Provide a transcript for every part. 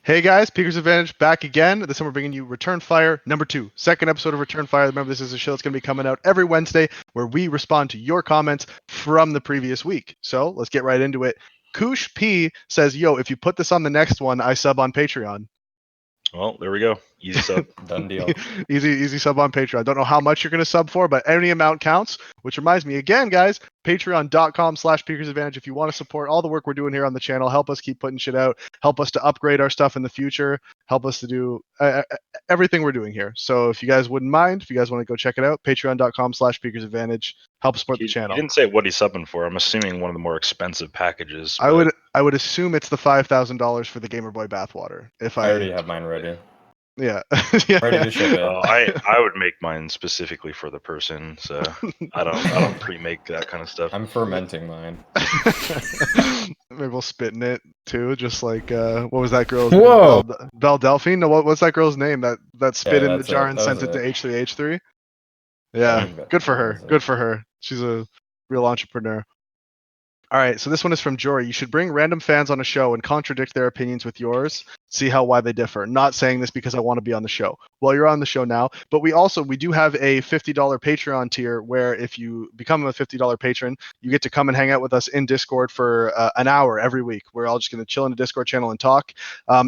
Hey guys, Peaker's Advantage back again. This time we're bringing you Return Fire number 2, second episode of Return Fire. Remember, this is a show that's going to be coming out every Wednesday where we respond to your comments from the previous week. So let's get right into it. Koosh P says, "Yo, if you put this on the next one, I sub on Patreon." Well, there we go. Easy sub. Done deal. easy sub on Patreon. Don't know how much you're going to sub for, but any amount counts. Which reminds me, again, guys, patreon.com/peakersadvantage if you want to support all the work we're doing here on the channel. Help us keep putting shit out. Help us to upgrade our stuff in the future. Help us to do everything we're doing here. So if you guys wouldn't mind, if you guys want to go check it out, patreon.com/peakersadvantage. Help support the channel. He didn't say what he's subbing for. I'm assuming one of the more expensive packages. I would assume it's the $5,000 for the Gamer Boy bathwater. If I already have mine ready. Yeah. Ready to ship it. I would make mine specifically for the person, so I don't pre-make that kind of stuff. I'm fermenting mine. Maybe we'll spit in it too, just like what was that girl's Whoa! name? Belle Delphine? No, what's that girl's name? That spit in the jar and sent it to H3H3? Yeah, good for her. Good for her. She's a real entrepreneur. All right, so this one is from Jory. You should bring random fans on a show and contradict their opinions with yours. See why they differ. Not saying this because I want to be on the show. Well, you're on the show now, but we do have a $50 Patreon tier where if you become a $50 patron, you get to come and hang out with us in Discord for an hour every week. We're all just going to chill in the Discord channel and talk.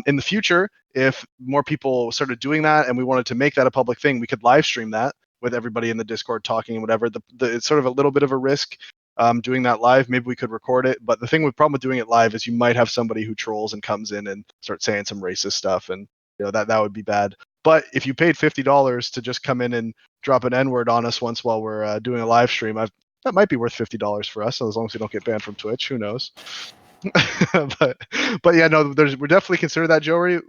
In the future, if more people started doing that and we wanted to make that a public thing, we could live stream that with everybody in the Discord talking and whatever. It's sort of a little bit of a risk. Doing that live, maybe we could record it, but the problem with doing it live is you might have somebody who trolls and comes in and starts saying some racist stuff, and that would be bad. But if you paid $50 to just come in and drop an N-word on us once while we're doing a live stream, that might be worth $50 for us. So as long as we don't get banned from Twitch, who knows? but yeah, no, we're definitely consider that, Jory.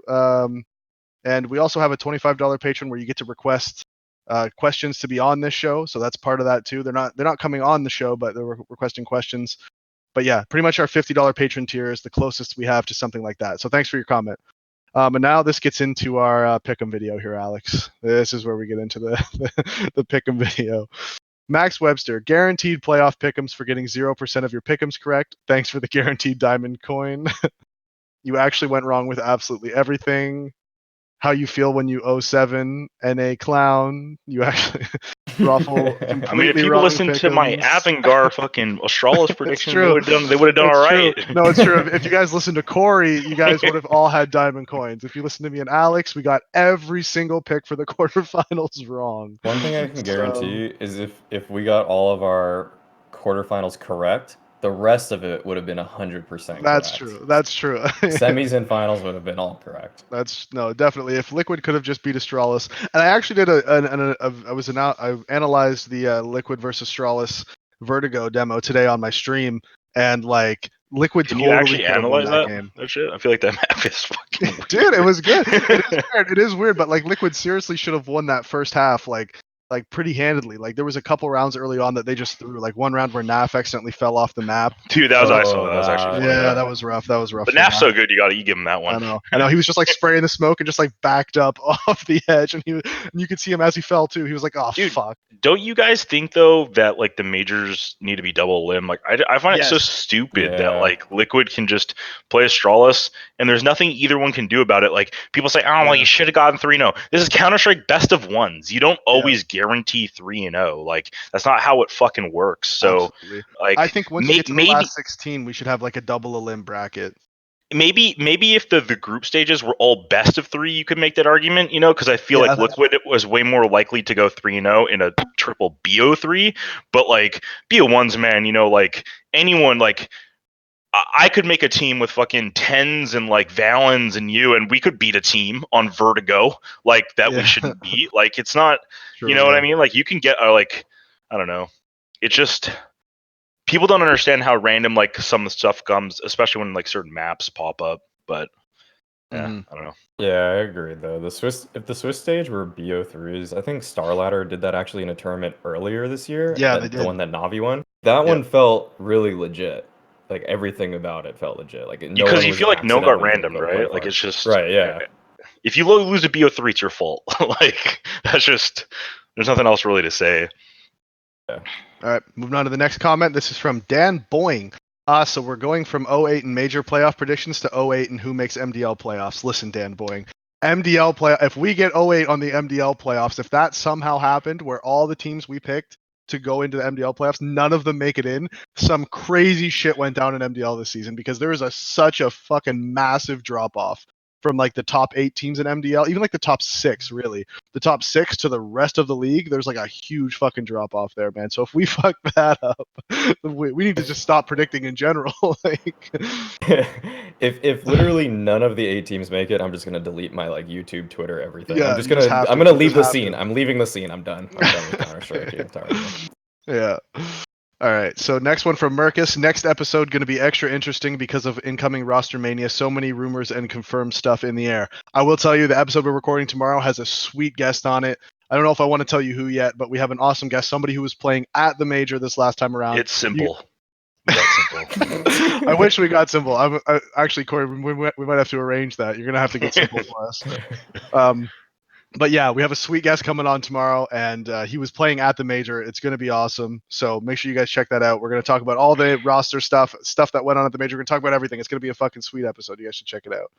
And we also have a $25 patron where you get to request questions to be on this show, so that's part of that too. They're not coming on the show, but they're requesting questions. But yeah, pretty much our $50 patron tier is the closest we have to something like that. So thanks for your comment. And now this gets into our pick'em video here, Alex. This is where we get into the pick'em video. Max Webster, guaranteed playoff pick'ems for getting 0% of your pick'ems correct. Thanks for the guaranteed diamond coin. You actually went wrong with absolutely everything. How you feel when you 07 and a clown. You actually ruffle. I mean, if people listen to my Avangar fucking Astralis prediction, they would have done all right. No, it's true. If you guys listen to Cory, you guys would have all had diamond coins. If you listen to me and Alex, we got every single pick for the quarterfinals wrong. One thing I can guarantee is if we got all of our quarterfinals correct, the rest of it would have been 100% correct. That's true. That's true. Semis and finals would have been all correct. Definitely. If Liquid could have just beat Astralis, and I actually did I analyzed the Liquid versus Astralis Vertigo demo today on my stream, and like Liquid Can totally you actually analyze that game. That shit? I feel like that map is fucking weird. Dude, it was good. It is weird, but like Liquid seriously should have won that first half like pretty handedly. Like there was a couple rounds early on that they just threw. Like one round where Naf accidentally fell off the map. Dude, that was I saw. That was actually funny. Yeah, that was rough. But Naf's so good, you give him that one. I know. He was just like spraying the smoke and just like backed up off the edge, and you could see him as he fell too. He was like, "Oh, dude, fuck." Don't you guys think though that like the majors need to be double limb? Like I find it so stupid that like Liquid can just play Astralis and there's nothing either one can do about it. Like people say, "Oh, well, you should have gotten 3-0." This is Counter-Strike best of ones. You don't always guarantee 3-0. Like that's not how it fucking works. So like I think once you get to the last 16, we should have like a double limb bracket. Maybe if the group stages were all best of 3, you could make that argument, because I feel like Liquid was way more likely to go 3-0 in a triple BO3, but like BO1s, man, like anyone, like I could make a team with fucking Tens and like Valens and you, and we could beat a team on Vertigo like that we shouldn't beat. Like it's not, what I mean? Like you can get like, I don't know. It's just people don't understand how random like some of the stuff comes, especially when like certain maps pop up. But I don't know. Yeah, I agree though. If the Swiss stage were BO3s, I think Starladder did that actually in a tournament earlier this year. Yeah, they did. The one that Navi won. That one felt really legit. Like everything about it felt legit. Like because you feel like no got random, right? Like it's just right. Yeah. If you lose a BO3, it's your fault. Like that's just there's nothing else really to say. Yeah. All right, moving on to the next comment. This is from Dan Boying. So we're going from 08 and major playoff predictions to 08 and who makes MDL playoffs. Listen, Dan Boying. MDL play. If we get 08 on the MDL playoffs, if that somehow happened where all the teams we picked to go into the MDL playoffs, none of them make it in, some crazy shit went down in MDL this season because there was such a fucking massive drop off from like the top 8 teams in MDL, even like the top 6, really. The top 6 to the rest of the league, there's like a huge fucking drop off there, man. So if we fuck that up, we need to just stop predicting in general. Like, if literally none of the 8 teams make it, I'm just gonna delete my like YouTube, Twitter, everything. Yeah, I'm gonna leave the scene. I'm leaving the scene. I'm done with Counter-Strike. Yeah. All right, so next one from Mercus. Next episode going to be extra interesting because of incoming roster mania. So many rumors and confirmed stuff in the air. I will tell you the episode we're recording tomorrow has a sweet guest on it. I don't know if I want to tell you who yet, but we have an awesome guest, somebody who was playing at the major this last time around. It's simple. Simple. I wish we got simple. Actually, Cory, we might have to arrange that. You're going to have to get simple for us. But yeah, we have a sweet guest coming on tomorrow, and he was playing at the major. It's going to be awesome. So make sure you guys check that out. We're going to talk about all the roster stuff that went on at the major. We're going to talk about everything. It's going to be a fucking sweet episode. You guys should check it out.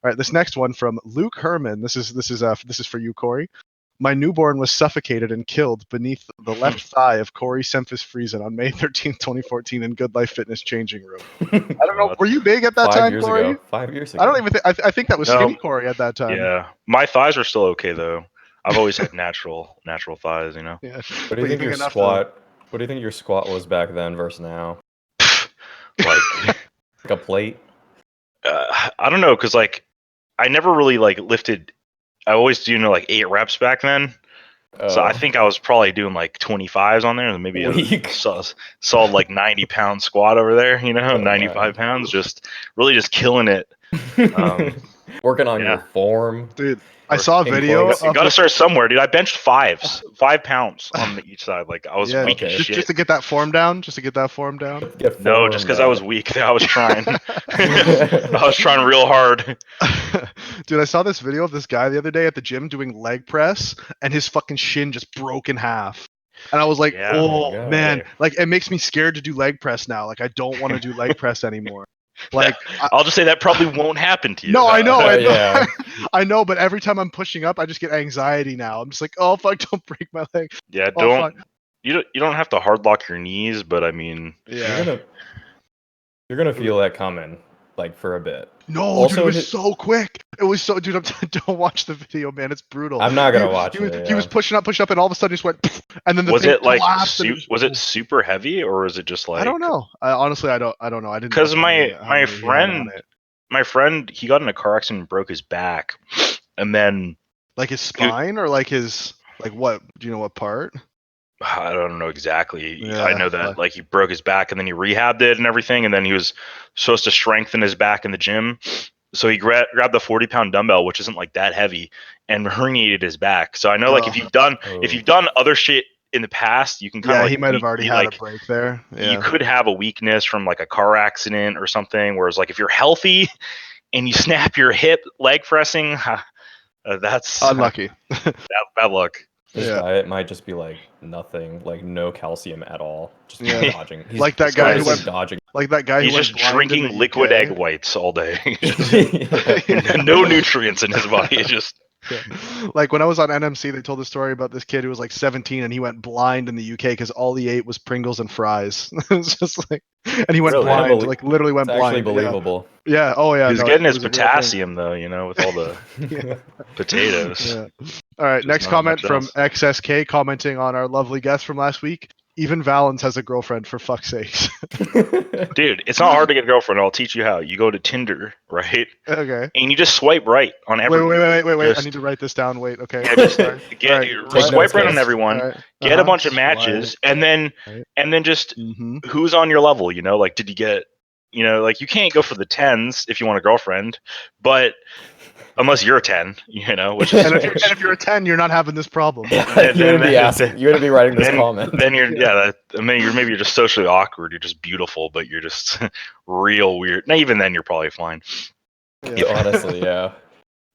All right, this next one from Luke Herrmann. This is for you, Cory. My newborn was suffocated and killed beneath the left thigh of Cory Semphis Friesen on May 13th, 2014 in Good Life Fitness changing room. I don't know. Were you big at that time, Cory? 5 years ago. I don't even think. I think that was skinny Cory at that time. Yeah, my thighs are still okay though. I've always had natural thighs, you know. Yeah. What do you think your squat? What do you think your squat was back then versus now? Like a plate? I don't know, cause like I never really like lifted. I always do like 8 reps back then. So I think I was probably doing like 25s on there, and maybe a solid like 90-pound squat over there. You know, 95 pounds, just killing it. Working on your form, dude. I saw a video. You got to start somewhere, dude. I benched 5 pounds on each side. Like I was weak as shit. Just to get that form down. No, just because I was weak. I was trying. I was trying real hard. Dude, I saw this video of this guy the other day at the gym doing leg press, and his fucking shin just broke in half. And I was like, oh man, like it makes me scared to do leg press now. Like I don't want to do leg press anymore. Like I'll just say that probably won't happen to you. No, I know. Yeah. I know, but every time I'm pushing up, I just get anxiety now. I'm just like, oh fuck, don't break my leg. Yeah, you don't have to hard lock your knees, but I mean, yeah, you're gonna feel that coming like for a bit. No, also, dude, it was so quick. It was so, dude. Don't watch the video, man. It's brutal. I'm not gonna watch it. He was pushing up, and all of a sudden he just went, and then was it like was it super heavy or was it just like? I don't know. Honestly, I don't know. I didn't. Because my friend, he got in a car accident and broke his back, and then like his spine or like his what? Do you know what part? I don't know exactly. Yeah, I know that like he broke his back and then he rehabbed it and everything, and then he was supposed to strengthen his back in the gym. So he grabbed the 40-pound dumbbell, which isn't like that heavy, and herniated his back. So I know like if you've done other shit in the past, you can kind of he might have already had a break there. Yeah. You could have a weakness from like a car accident or something. Whereas like if you're healthy and you snap your hip leg pressing, that's unlucky. Bad luck. His diet might just be like nothing, like no calcium at no just dodging. He's like that guy who went dodging. Like that guy who just drinking liquid egg whites all day. No nutrients in his body. Like when I was on NMC, they told a story about this kid who was like 17 and he went blind in the UK because all he ate was Pringles and fries. It was just like, and he went blind, like literally went blind. Actually believable. Yeah. Oh yeah. He's getting his potassium though, you know, with all the potatoes. Yeah. All right. Next comment from XSK commenting on our lovely guest from last week. Even Valens has a girlfriend, for fuck's sakes. Dude, it's not hard to get a girlfriend. I'll teach you how. You go to Tinder, right? Okay. And you just swipe right on everyone. Wait. I need to write this down. Wait, okay. Yeah, swipe right on everyone. Right. Get a bunch of matches, and then just who's on your level, you know? Like, did you get, you know, like you can't go for the 10s if you want a girlfriend, but unless you're a 10, you know, which is, and if you're a 10, you're not having this problem. You're gonna be writing this comment. Then you're just socially awkward. You're just beautiful, but you're just real weird. Now, even then, you're probably fine. Yeah. Honestly, yeah.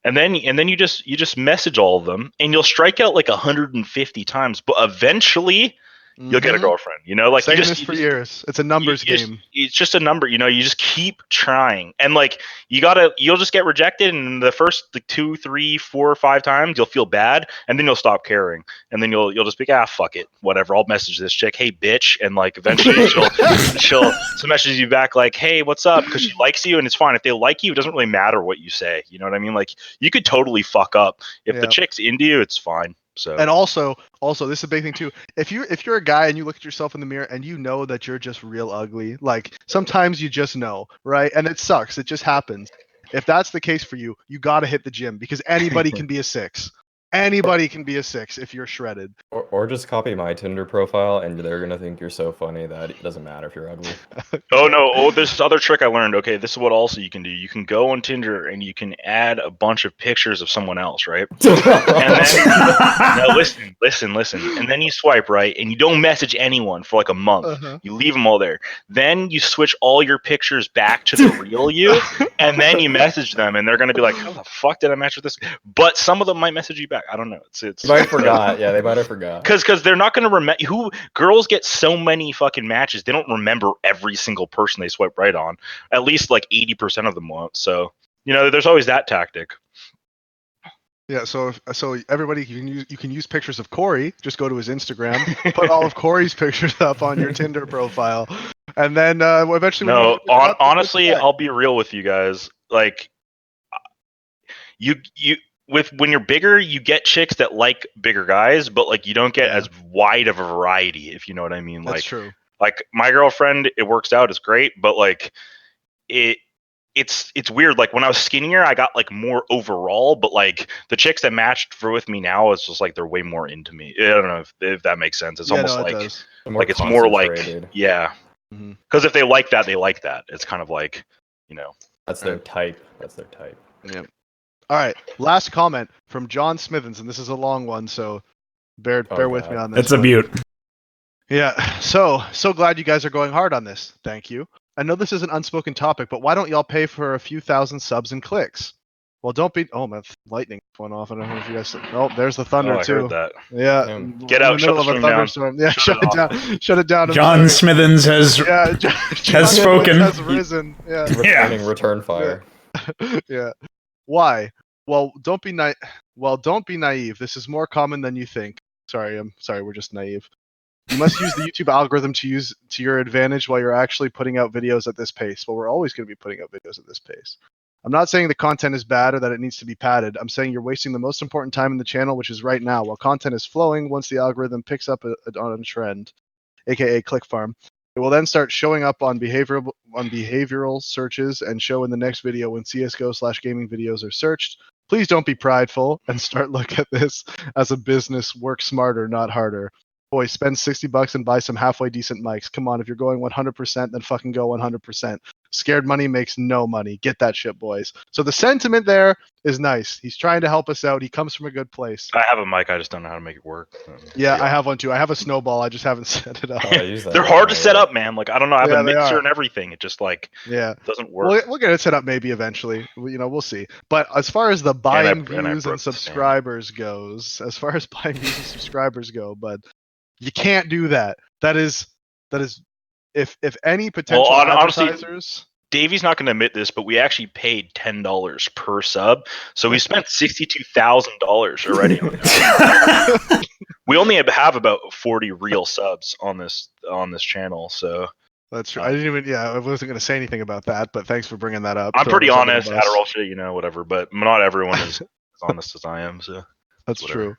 And then you just message all of them, and you'll strike out like 150 times, but eventually you'll get a girlfriend. You know, like saying this for years. It's a numbers game. It's just a number. You know, you just keep trying, and like you'll just get rejected, and the first 2, 3, 4, 5 times you'll feel bad, and then you'll stop caring, and then you'll just be fuck it, whatever. I'll message this chick, hey bitch, and like eventually she'll message you back like, hey, what's up? Because she likes you, and it's fine if they like you. It doesn't really matter what you say. You know what I mean? Like you could totally fuck up if the chick's into you. It's fine. So. And also this is a big thing too. If you're a guy and you look at yourself in the mirror and you know that you're just real ugly, like sometimes you just know, right? And it sucks. It just happens. If that's the case for you, you got to hit the gym because anybody can be a 6. Anybody can be a 6 if you're shredded. Or just copy my Tinder profile and they're gonna think you're so funny that it doesn't matter if you're ugly. Oh no! Oh, this other trick I learned. Okay, this is what also you can do. You can go on Tinder and you can add a bunch of pictures of someone else, right? And then, now listen. And then you swipe right, and you don't message anyone for like a month. Uh-huh. You leave them all there. Then you switch all your pictures back to the real you, and then you message them, and they're gonna be like, "How the fuck did I match with this?" But some of them might message you back. I don't know. It's they might have forgot. Yeah, they might have forgot. Because they're not gonna remember. Girls get so many fucking matches, they don't remember every single person they swipe right on. At least like 80% of them won't. So there's always that tactic. Yeah, so everybody, you can use pictures of Cory. Just go to his Instagram, put all of Cory's pictures up on your Tinder profile, and then eventually. No, honestly, I'll be real with you guys. Like, when you're bigger, you get chicks that like bigger guys, but like you don't get as wide of a variety, if you know what I mean. That's like, true. Like my girlfriend, it works out, it's great, but like it's weird. Like when I was skinnier, I got like more overall, but like the chicks that matched with me now, it's just like they're way more into me. I don't know if that makes sense. It's almost like does. It's more like because if they like that, they like that. It's kind of like that's their type. Yeah. All right. Last comment from John Smithens, and this is a long one, so bear with me on this. It's a beaut. Yeah. So glad you guys are going hard on this. Thank you. I know this is an unspoken topic, but why don't y'all pay for a few thousand subs and clicks? Well, don't be. Oh, my lightning went off. I don't know if you guys. Oh, there's the thunder too. Heard that. Yeah. Get out. Shut the stream down. Yeah. Shut it down. Shut it down. John Smithens has spoken. Has risen. Yeah. Return fire. Yeah. Why? Well, don't be naive. This is more common than you think. I'm sorry. We're just naive. You must use the YouTube algorithm to your advantage while you're actually putting out videos at this pace. Well, we're always going to be putting out videos at this pace. I'm not saying the content is bad or that it needs to be padded. I'm saying you're wasting the most important time in the channel, which is right now, while content is flowing. Once the algorithm picks up on a trend, aka click farm, it will then start showing up on behavioral searches and show in the next video when CS:GO/gaming videos are searched. Please don't be prideful and start look at this as a business. Work smarter, not harder. Boy, spend $60 and buy some halfway decent mics. Come on, if you're going 100%, then fucking go 100%. Scared money makes no money. Get that shit, boys. So the sentiment there is nice. He's trying to help us out. He comes from a good place. I have a mic. I just don't know how to make it work. Yeah, I have one too. I have a snowball. I just haven't set it up. They're hard to set up, man. Like I don't know. I have a mixer and everything. It just doesn't work. We'll get it set up maybe eventually. We'll see. But as far as the buying views and subscribers goes, but you can't do that. That is if any potential advertisers. Honestly, Davey's not going to admit this, but we actually paid $10 per sub, so we spent $62,000 already on that. We only have about 40 real subs on this channel, so that's true. I wasn't going to say anything about that, but thanks for bringing that up. I'm pretty honest, Adderall shit, whatever, but not everyone is as honest as I am, so that's true.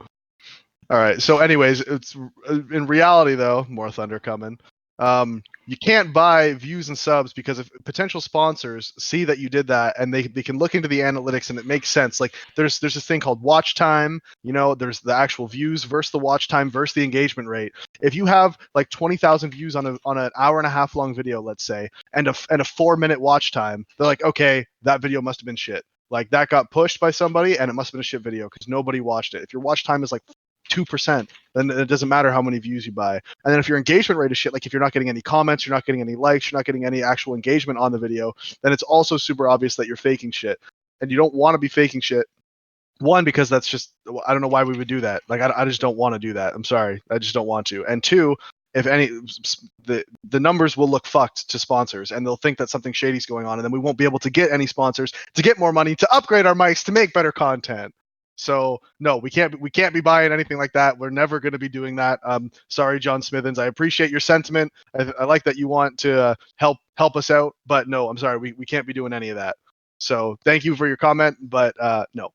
All right. So, anyways, it's in reality though. More thunder coming. You can't buy views and subs because if potential sponsors see that you did that and they can look into the analytics and it makes sense. Like there's this thing called watch time. There's the actual views versus the watch time versus the engagement rate. If you have like 20,000 views on an hour and a half long video, let's say, and a 4-minute watch time, they're like, okay, that video must have been shit. Like that got pushed by somebody and it must have been a shit video because nobody watched it. If your watch time is like 2%, then it doesn't matter how many views you buy. And then if your engagement rate is shit, like if you're not getting any comments, you're not getting any likes, you're not getting any actual engagement on the video, then it's also super obvious that you're faking shit. And you don't want to be faking shit. One, because that's just, I don't know why we would do that. Like I just don't want to do that. I'm sorry. I just don't want to. And two, if any, the numbers will look fucked to sponsors, and they'll think that something shady's going on, and then we won't be able to get any sponsors to get more money to upgrade our mics to make better content. So no, we can't be buying anything like that. We're never going to be doing that. Sorry, John Smithens. I appreciate your sentiment. I like that you want to help us out, but no, I'm sorry, we can't be doing any of that. So thank you for your comment, but no.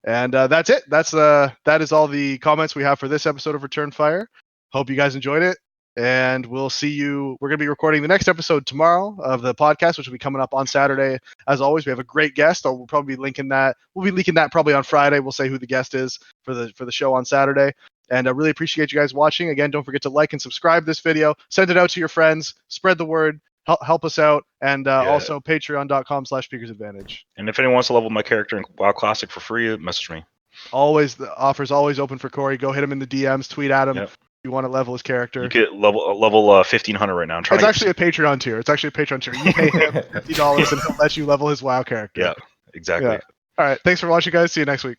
And that's it. That is all the comments we have for this episode of Return Fire. Hope you guys enjoyed it, and we'll see you. We're going to be recording the next episode tomorrow of the podcast, which will be coming up on Saturday. As always, we have a great guest. We'll probably be linking that. We'll be leaking that probably on Friday. We'll say who the guest is for the show on Saturday. And I really appreciate you guys watching. Again, don't forget to like and subscribe this video. Send it out to your friends. Spread the word. Help us out, and also patreon.com/speakersadvantage. And if anyone wants to level my character in WoW Classic for free, message me. Always, the offer's always open for Cory. Go hit him in the DMs, tweet at him. Yep. If you want to level his character. You get level 1500 right now. It's actually a Patreon tier. You pay him $50 and he'll let you level his WoW character. Yeah, exactly. Yeah. All right, thanks for watching, guys. See you next week.